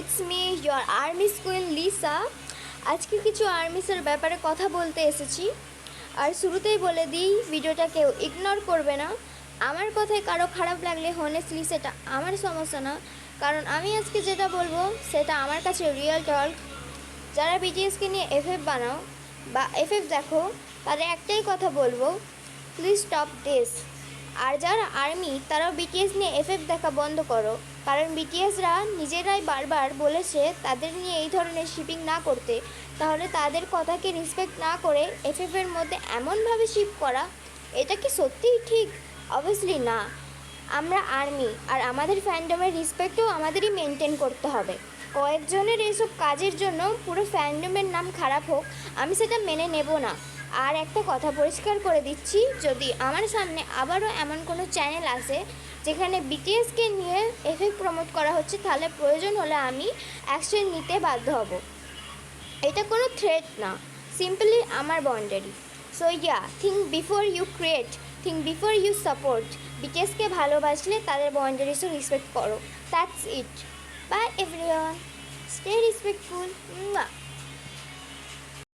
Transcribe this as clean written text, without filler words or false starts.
It's me your armies queen Lisa. আজকে কিছু আর্মিসের ব্যাপারে কথা বলতে এসেছি। আর শুরুতেই বলে দিই, ভিডিওটা কেউ ইগনোর করবে না। আমার কথায় কারো খারাপ লাগলে হনেস্টলি সেটা আমার সমস্যা না, কারণ আমি আজকে যেটা বলবো সেটা আমার কাছে রিয়েল টক। যারা বিটিএসকে নিয়ে এফএফ বানাও বা এফএফ দেখো, তাদের একটাই কথা বলবো, প্লিজ স্টপ দিস। আর যারা আর্মি, তারাও বিটিএস নিয়ে এফএফ দেখা বন্ধ করো, কারণ বিটিএসরা নিজেরাই বারবার বলেছে তাদের নিয়ে এই ধরনের শিপিং না করতে। তাহলে তাদের কথাকে রেসপেক্ট না করে এফএফের মধ্যে এমনভাবে শিপ করা, এটা কি সত্যিই ঠিক? অবভিয়াসলি না। আমরা আর্মি, আর আমাদের ফ্যান্ডমের রেসপেক্টও আমাদেরই মেনটেন করতে হবে। কয়েকজনের এইসব কাজের জন্য পুরো ফ্যান্ডমের নাম খারাপ হোক, আমি সেটা মেনে নেব না। আর একটা কথা পরিষ্কার করে দিচ্ছি, যদি আমার সামনে আবারও এমন কোনো চ্যানেল আসে যেখানে বিটিএসকে নিয়ে এফএফ প্রমোট করা হচ্ছে, তাহলে প্রয়োজন হলে আমি অ্যাকশন নিতে বাধ্য হব। এটা কোনো থ্রেট না, সিম্পলি আমার boundary. So yeah, think before you create, think before you support. বিটিএসকে ভালোবাসলে তাদের বাউন্ডারিসও রেসপেক্ট করো। That's it. Bye everyone, stay respectful.